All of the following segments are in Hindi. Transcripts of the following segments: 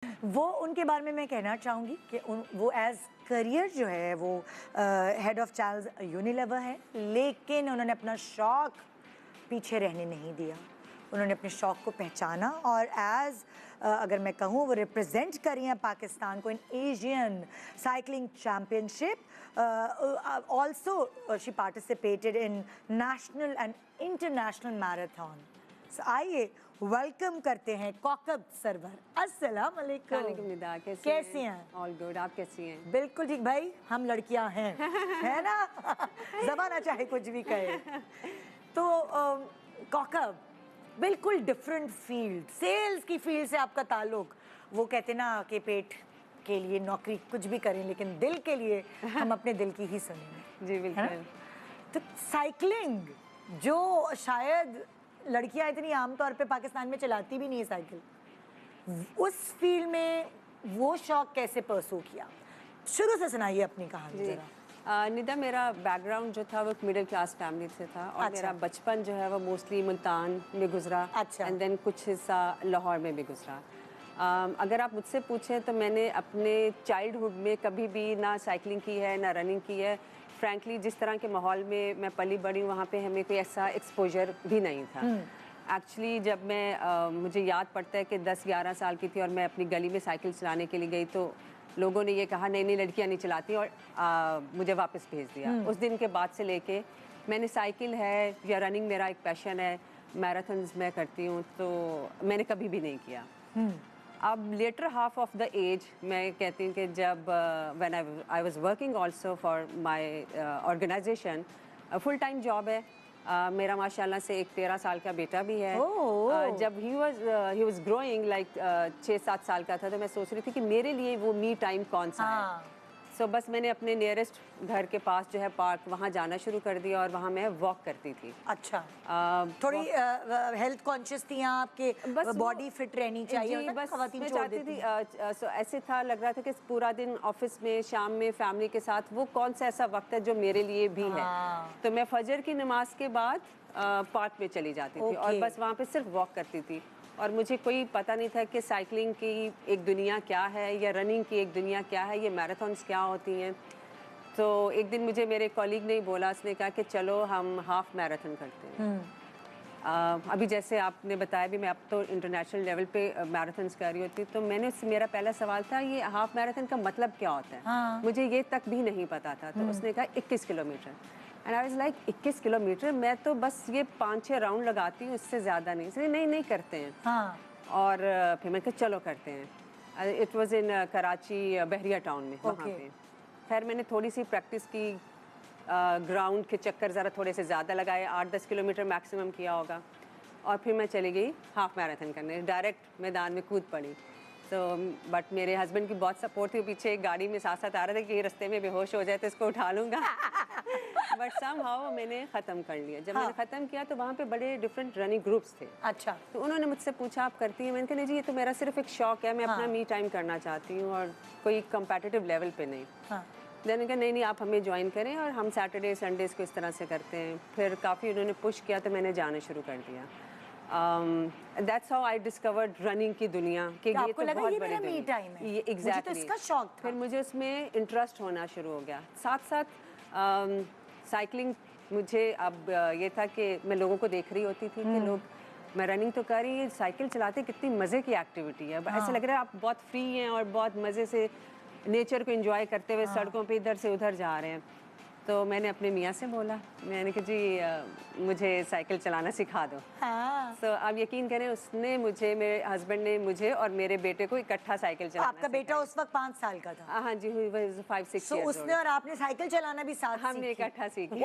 वो उनके बारे में मैं कहना चाहूँगी कि वो एज़ करियर जो है वो हेड ऑफ़ चार्ल्स यूनिलीवर है, लेकिन उन्होंने अपना शौक़ पीछे रहने नहीं दिया। उन्होंने अपने शौक़ को पहचाना और एज़ अगर मैं कहूँ वो रिप्रेजेंट कर रही हैं पाकिस्तान को इन Asian cycling championship. Also she participated in national and international marathon. आइए वेलकम करते हैं कौकब सरवर। अस्सलाम वालेकुम। निदा, कैसी हैं? ऑल गुड, आप कैसी हैं? बिल्कुल ठीक भाई, हम लड़कियां हैं है ना ज़माना चाहे कुछ भी कहे। तो कौकब बिल्कुल डिफरेंट फील्ड, सेल्स की फील्ड से आपका ताल्लुक। वो कहते ना कि पेट के लिए नौकरी कुछ भी करें लेकिन दिल के लिए हम अपने दिल की ही सुनेंगे। जी बिल्कुल। तो साइकिलिंग जो शायद लड़कियां इतनी आमतौर पे पाकिस्तान में चलाती भी नहीं है साइकिल, उस फील्ड में वो शौक कैसे परसू किया? शुरू से सुनाइए अपनी कहानी जरा। निदा, मेरा बैकग्राउंड जो था वो एक मिडिल क्लास फैमिली से था और अच्छा। मेरा बचपन जो है वो मोस्टली मुल्तान में गुजरा। अच्छा। एंड देन कुछ हिस्सा लाहौर में भी गुजरा। अगर आप मुझसे पूछें तो मैंने अपने चाइल्डहुड में कभी भी ना साइकिलिंग की है ना रनिंग की है। फ्रैंकली जिस तरह के माहौल में मैं पली बड़ी हूँ वहाँ पे हमें कोई ऐसा एक्सपोजर भी नहीं था। एक्चुअली जब मैं मुझे याद पड़ता है कि 10-11 साल की थी और मैं अपनी गली में साइकिल चलाने के लिए गई तो लोगों ने ये कहा नहीं नहीं लड़कियाँ नहीं चलाती और मुझे वापस भेज दिया। उस दिन के बाद से लेके मैंने साइकिल है या रनिंग मेरा एक पैशन है, मैराथन्स मैं करती हूँ, तो मैंने कभी भी नहीं किया। अब latter half of the age मैं कहती हूँ कि जब when I was working also for my organisation, full time job है। मेरा माशाल्लाह से एक 13 साल का बेटा भी है। जब ही वाज ग्रोइंग लाइक 6-7 साल का था तो मैं सोच रही थी कि मेरे लिए वो मी टाइम कौन सा है। सो बस मैंने अपने नियरेस्ट घर के पास जो है पार्क, वहाँ जाना शुरू कर दिया और वहाँ मैं वॉक करती थी। अच्छा। थोड़ी हेल्थ कॉन्शियस थी आपके, बस बॉडी फिट रहनी चाहिए। जी, बस खवातीन मैं छोड़ चाहती देती थी। सो ऐसे था, लग रहा था कि पूरा दिन ऑफिस में, शाम में फैमिली के साथ वो कौन सा ऐसा वक्त है जो मेरे लिए भी है। तो मैं फजर की नमाज के बाद पार्क में चली जाती थी और बस वहाँ पे सिर्फ वॉक करती थी और मुझे कोई पता नहीं था कि साइकिलिंग की एक दुनिया क्या है या रनिंग की एक दुनिया क्या है, ये मैराथन्स क्या होती हैं। तो एक दिन मुझे मेरे कॉलीग ने बोला, उसने कहा कि चलो हम हाफ मैराथन करते हैं। अभी जैसे आपने बताया भी मैं अब तो इंटरनेशनल लेवल पे मैराथन्स कर रही होती, तो मैंने मेरा पहला सवाल था ये हाफ मैराथन का मतलब क्या होता है। मुझे ये तक भी नहीं पता था। तो उसने कहा 21 kilometre. And I was like 21 kilometre, मैं तो बस ये 5-6 राउंड लगाती हूँ, इससे ज़्यादा नहीं। इसलिए नहीं करते हैं। और फिर मैं कहा चलो करते हैं। It was in Karachi Bahria town में, वहाँ पे। खैर मैंने थोड़ी सी प्रैक्टिस की, ग्राउंड के चक्कर ज़रा थोड़े से ज़्यादा लगाए, 8-10 किलोमीटर मैक्सिमम किया होगा और फिर मैं चली गई हाफ मैराथन करने, डायरेक्ट मैदान में कूद पड़ी। तो बट मेरे हस्बैंड की बहुत सपोर्ट थी, पीछे एक गाड़ी में साथ साथ आ रहे थे कि रास्ते में बेहोश हो जाए तो इसको उठा लूँगा। बट समहाउ मैंने ख़त्म कर लिया। जब मैंने ख़त्म किया तो वहाँ पे बड़े डिफरेंट रनिंग ग्रुप्स थे। अच्छा। तो उन्होंने मुझसे पूछा आप करती हैं? मैंने कहा नहीं जी, ये तो मेरा सिर्फ एक शौक़ है, मैं अपना मी टाइम करना चाहती हूँ और कोई कम्पेटिटिव लेवल पे नहीं। देन कहा नहीं आप हमें ज्वाइन करें और हम सैटरडे संडेज़ को इस तरह से करते हैं। फिर काफ़ी उन्होंने पुश किया तो मैंने जाना शुरू कर दिया। That's how I discovered running की दुनिया कि ये तो बहुत बड़ी मी टाइम है। ये एग्जैक्टली, मुझे तो इसका शौक था। फिर मुझे उसमें इंटरेस्ट होना शुरू हो गया। साथ साथ साइकिलिंग मुझे अब ये था कि मैं लोगों को देख रही होती थी कि लोग, मैं रनिंग तो कर रही है, साइकिल चलाते कितनी मज़े की एक्टिविटी है। ऐसे लग रहा है आप बहुत फ्री हैं और बहुत मज़े से नेचर को एंजॉय करते हुए सड़कों पे इधर से उधर जा रहे हैं। तो मैंने अपने मियाँ से बोला, मैंने कहा जी मुझे साइकिल चलाना सिखा दो। तो आप यकीन करें उसने मुझे, मेरे हस्बैंड ने मुझे और मेरे बेटे को इकट्ठा साइकिल चलाना। आपका बेटा उस वक्त 5 साल का था? हाँ जी, 5-6 years उसने और आपने साइकिल चलाना भी साथ हमने इकट्ठा सीखी।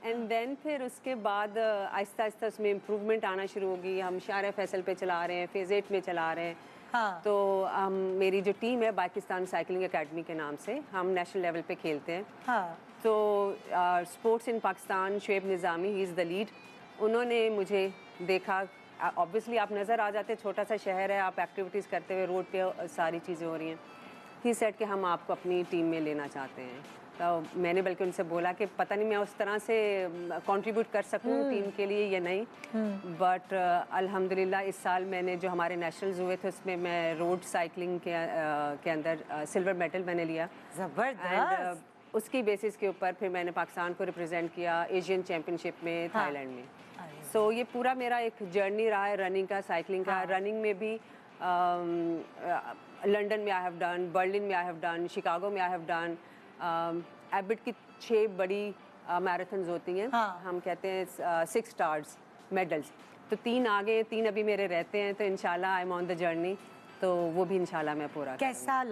एंड देन फिर उसके बाद आहिस्ता आहिस्ता उसमें इम्प्रूवमेंट आना शुरू होगी। हम शार फैसल पे चला रहे हैं, फेज़ 8 में चला रहे हैं। तो मेरी जो टीम है पाकिस्तान साइकिलिंग एकेडमी के नाम से, हम नेशनल लेवल पे खेलते हैं। तो sports in Pakistan, Shoaib Nizami, he is the lead. उन्होंने मुझे देखा, ऑब्वियसली आप नज़र आ जाते, छोटा सा शहर है, आप एक्टिविटीज़ करते हुए रोड पे सारी चीज़ें हो रही हैं। ही सेड कि हम आपको अपनी टीम में लेना चाहते हैं। तो मैंने बल्कि उनसे बोला कि पता नहीं मैं उस तरह से कंट्रीब्यूट कर सकूं टीम के लिए या नहीं, बट अल्हम्दुलिल्लाह इस साल मैंने जो हमारे नेशनल्स हुए थे उसमें मैं रोड साइकिलिंग के अंदर सिल्वर मेडल मैंने लिया। जबरदस्त। उसकी बेसिस के ऊपर फिर मैंने पाकिस्तान को रिप्रेजेंट किया एशियन चैम्पियनशिप में थाईलैंड में। सो ये पूरा मेरा एक जर्नी रहा है रनिंग का, साइकिलिंग का। रनिंग में भी लंदन में आई हैव डन, बर्लिन में आई हैव डन, शिकागो में आई हैव डन। एबिट की 6 बड़ी मैराथन्स होती हैं, हम कहते हैं 6 स्टार्स मेडल्स, तो 3 आगे 3 अभी मेरे रहते हैं, तो इंशाल्लाह I am on the journey, तो वो भी इंशाल्लाह मैं पूरा कैसा